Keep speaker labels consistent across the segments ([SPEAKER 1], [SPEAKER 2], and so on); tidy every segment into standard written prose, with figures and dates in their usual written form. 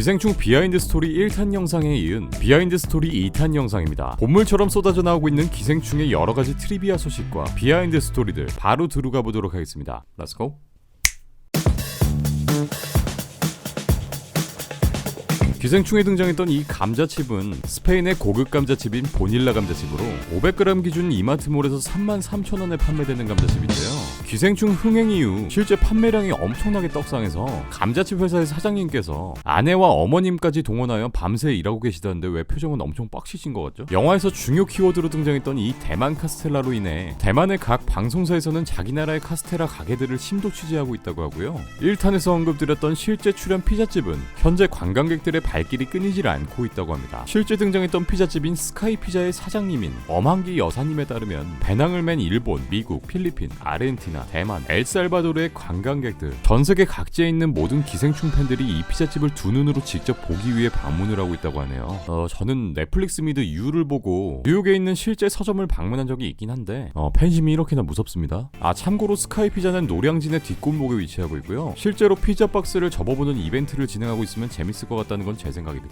[SPEAKER 1] 기생충 비하인드 스토리 1탄 영상에 이은 비하인드 스토리 2탄 영상입니다. 본물처럼 쏟아져 나오고 있는 기생충의 여러가지 트리비아 소식과 비하인드 스토리들 바로 들어가 보도록 하겠습니다. 렛츠고! 기생충에 등장했던 이 감자칩은 스페인의 고급 감자칩인 보닐라 감자칩으로 500g 기준 이마트몰에서 33,000원에 판매되는 감자칩인데요. 기생충 흥행 이후 실제 판매량이 엄청나게 떡상해서 감자칩 회사의 사장님께서 아내와 어머님까지 동원하여 밤새 일하고 계시다는데 왜 표정은 엄청 빡시신 것 같죠? 영화에서 중요 키워드로 등장했던 이 대만 카스텔라로 인해 대만의 각 방송사에서는 자기 나라의 카스테라 가게들을 심도 취재하고 있다고 하고요. 1탄에서 언급드렸던 실제 출연 피자집은 현재 관광객들의 발길이 끊이질 않고 있다고 합니다. 실제 등장했던 피자집인 스카이 피자의 사장님인 엄한기 여사님에 따르면 배낭을 맨 일본, 미국, 필리핀, 아르헨티나, 대만, 엘살바도르의 관광객들, 전세계 각지에 있는 모든 기생충 팬들이 이 피자집을 두 눈으로 직접 보기 위해 방문을 하고 있다고 하네요. 저는 넷플릭스 미드 유를 보고 뉴욕에 있는 실제 서점을 방문한 적이 있긴 한데 팬심이 이렇게나 무섭습니다. 참고로 스카이 피자는 노량진의 뒷골목에 위치하고 있고요. 실제로 피자 박스를 접어보는 이벤트를 진행하고 있으면 재밌을 것 같다는 건 제 생각입니다.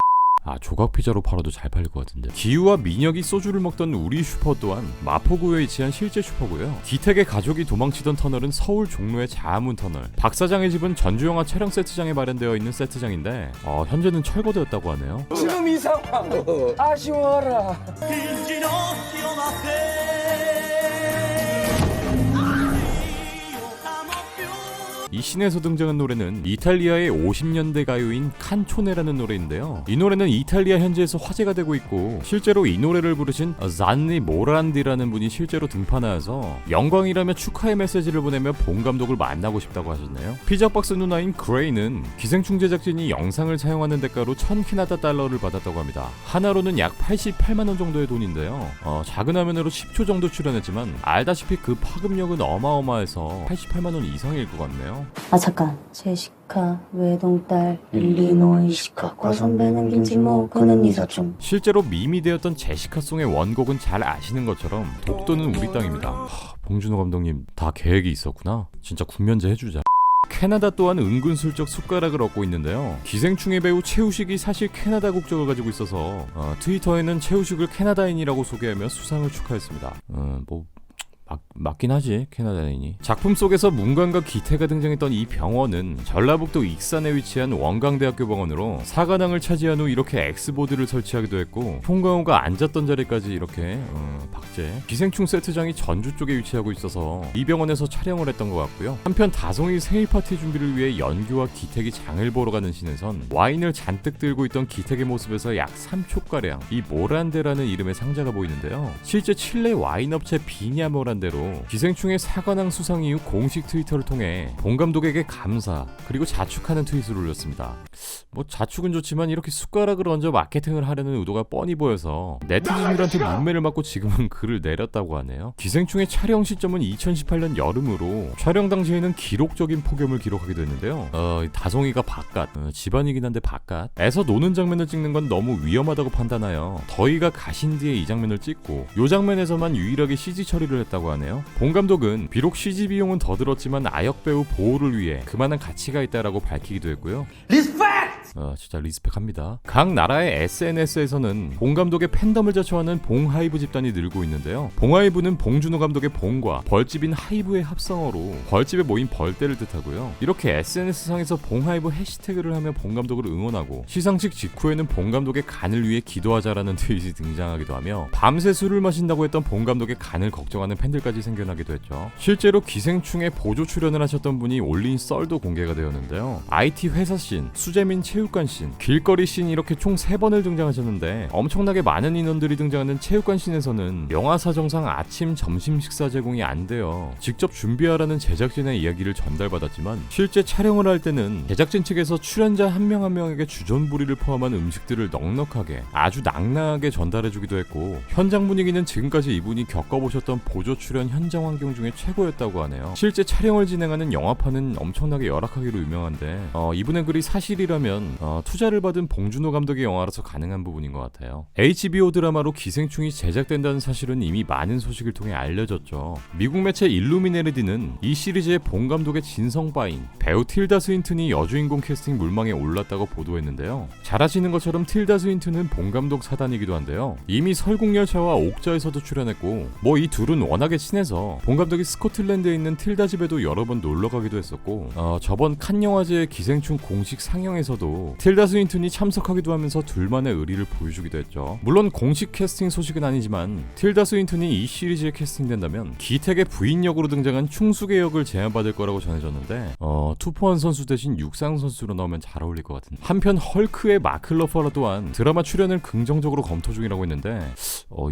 [SPEAKER 1] 조각 피자로 팔아도 잘 팔릴 것 같은데. 기우와 민혁이 소주를 먹던 우리 슈퍼 또한 마포구에 위치한 실제 슈퍼고요. 기택의 가족이 도망치던 터널은 서울 종로의 자아문 터널. 박 사장의 집은 전주영화 촬영 세트장에 마련되어 있는 세트장인데 현재는 철거되었다고 하네요.
[SPEAKER 2] 지금 이 상황 아쉬워라.
[SPEAKER 1] 이 씬에서 등장한 노래는 이탈리아의 50년대 가요인 칸초네라는 노래인데요. 이 노래는 이탈리아 현지에서 화제가 되고 있고 실제로 이 노래를 부르신 잔니 모란디라는 분이 실제로 등판하여서 영광이라며 축하의 메시지를 보내며 본 감독을 만나고 싶다고 하셨네요. 피자박스 누나인 그레이는 기생충 제작진이 영상을 사용하는 대가로 1000캐나다 달러를 받았다고 합니다. 하나로는 약 88만원 정도의 돈인데요. 작은 화면으로 10초 정도 출연했지만 알다시피 그 파급력은 어마어마해서 88만원 이상일 것 같네요.
[SPEAKER 3] 잠깐. 제시카 외동딸 일리노이 시카과 선배는 김진모 그는 이사촌.
[SPEAKER 1] 실제로 밈이 되었던 제시카송의 원곡은 잘 아시는 것처럼 독도는 우리 땅입니다. 봉준호 감독님 다 계획이 있었구나. 진짜 국면제 해주자. 캐나다 또한 은근슬쩍 숟가락을 얻고 있는데요. 기생충의 배우 최우식이 사실 캐나다 국적을 가지고 있어서 트위터에는 최우식을 캐나다인이라고 소개하며 수상을 축하했습니다. 맞긴 하지, 캐나다인이. 작품 속에서 문관과 기태가 등장했던 이 병원은 전라북도 익산에 위치한 원광대학교 병원으로 사관왕을 차지한 후 이렇게 X보드를 설치하기도 했고 송강호가 앉았던 자리까지 이렇게 박제. 기생충 세트장이 전주 쪽에 위치하고 있어서 이 병원에서 촬영을 했던 것 같고요. 한편 다송이 생일 파티 준비를 위해 연규와 기택이 장을 보러 가는 씬에선 와인을 잔뜩 들고 있던 기택의 모습에서 약 3초가량 이 모란데라는 이름의 상자가 보이는데요. 실제 칠레 와인 업체 비냐 모란데로 기생충의 사관왕 수상 이후 공식 트위터를 통해 본 감독에게 감사 그리고 자축하는 트윗을 올렸습니다. 자축은 좋지만 이렇게 숟가락을 얹어 마케팅을 하려는 의도가 뻔히 보여서 네티즌들한테 문매를 맞고 지금은 글을 내렸다고 하네요. 기생충의 촬영 시점은 2018년 여름으로 촬영 당시에는 기록적인 폭염을 기록하기도 했는데요. 다송이가 바깥, 집안이긴 한데 바깥에서 노는 장면을 찍는 건 너무 위험하다고 판단하여 더위가 가신 뒤에 이 장면을 찍고 이 장면에서만 유일하게 CG 처리를 했다고 하네요. 본 감독은 비록 CG 비용은 더 들었지만 아역 배우 보호를 위해 그만한 가치가 있다라고 밝히기도 했고요. 진짜 리스펙합니다. 각 나라의 SNS에서는 봉 감독의 팬덤을 자처하는 봉하이브 집단이 늘고 있는데요. 봉하이브는 봉준호 감독의 봉과 벌집인 하이브의 합성어로 벌집에 모인 벌떼를 뜻하고요. 이렇게 SNS상에서 봉하이브 해시태그를 하며 봉 감독을 응원하고 시상식 직후에는 봉 감독의 간을 위해 기도하자라는 트윗이 등장하기도 하며 밤새 술을 마신다고 했던 봉 감독의 간을 걱정하는 팬들까지 생겨나기도 했죠. 실제로 기생충에 보조 출연을 하셨던 분이 올린 썰도 공개가 되었는데요. IT 회사 씬, 수재민 체육관 씬, 길거리 씬 이렇게 총 3번을 등장하셨는데 엄청나게 많은 인원들이 등장하는 체육관 씬에서는 영화 사정상 아침, 점심 식사 제공이 안 돼요. 직접 준비하라는 제작진의 이야기를 전달받았지만 실제 촬영을 할 때는 제작진 측에서 출연자 한 명 한 명에게 주전부리를 포함한 음식들을 넉넉하게 아주 낭낭하게 전달해주기도 했고 현장 분위기는 지금까지 이분이 겪어보셨던 보조 출연 현장 환경 중에 최고였다고 하네요. 실제 촬영을 진행하는 영화판은 엄청나게 열악하기로 유명한데 이분의 글이 사실이라면 투자를 받은 봉준호 감독의 영화라서 가능한 부분인 것 같아요. HBO 드라마로 기생충이 제작된다는 사실은 이미 많은 소식을 통해 알려졌죠. 미국 매체 일루미네르디는 이 시리즈의 봉 감독의 진성바인 배우 틸다 스윈튼이 여주인공 캐스팅 물망에 올랐다고 보도했는데요. 잘 아시는 것처럼 틸다 스윈튼은 봉 감독 사단이기도 한데요. 이미 설국열차와 옥자에서도 출연했고 이 둘은 워낙에 친해서 봉 감독이 스코틀랜드에 있는 틸다 집에도 여러 번 놀러 가기도 했었고 저번 칸 영화제 기생충 공식 상영에서도 틸다 스윈튼이 참석하기도 하면서 둘만의 의리를 보여주기도 했죠. 물론 공식 캐스팅 소식은 아니지만 틸다 스윈튼이 이 시리즈에 캐스팅된다면 기택의 부인 역으로 등장한 충숙의 역을 제안받을 거라고 전해졌는데 투포한 선수 대신 육상 선수로 나오면 잘 어울릴 것 같은데. 한편 헐크의 마크 러퍼라 또한 드라마 출연을 긍정적으로 검토 중이라고 했는데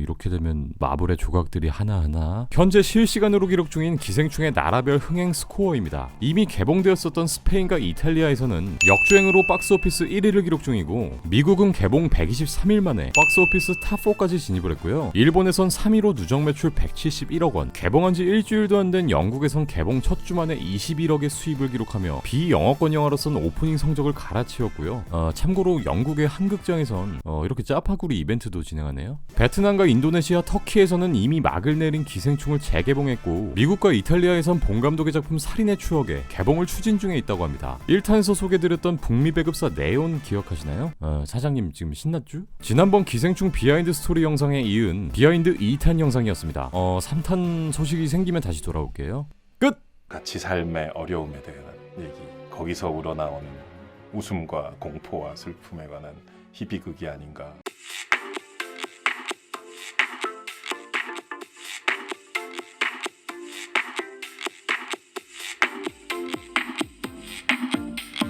[SPEAKER 1] 이렇게 되면 마블의 조각들이 하나하나. 현재 실시간으로 기록 중인 기생충의 나라별 흥행 스코어입니다. 이미 개봉되었었던 스페인과 이탈리아에서는 역주행으로 박스오피스 1위를 기록 중이고 미국은 개봉 123일 만에 박스오피스 탑4까지 진입을 했고요. 일본에선 3위로 누적 매출 171억 원, 개봉한 지 일주일도 안 된 영국에선 개봉 첫 주 만에 21억의 수입을 기록하며 비영어권 영화로선 오프닝 성적을 갈아치웠고요. 참고로 영국의 한 극장에선 이렇게 짜파구리 이벤트도 진행하네요. 베트남과 인도네시아, 터키에서는 이미 막을 내린 기생충을 재개봉했고 미국과 이탈리아에선 봉 감독의 작품 살인의 추억에 개봉을 추진 중에 있다고 합니다. 1탄에서 소개드렸던 북미 배급사 네온 기억하시나요? 사장님 지금 신났죠? 지난번 기생충 비하인드 스토리 영상에 이은 비하인드 2탄 영상이었습니다. 3탄 소식이 생기면 다시 돌아올게요. 끝!
[SPEAKER 4] 같이 삶의 어려움에 대한 얘기, 거기서 우러나오는 웃음과 공포와 슬픔에 관한 희비극이 아닌가.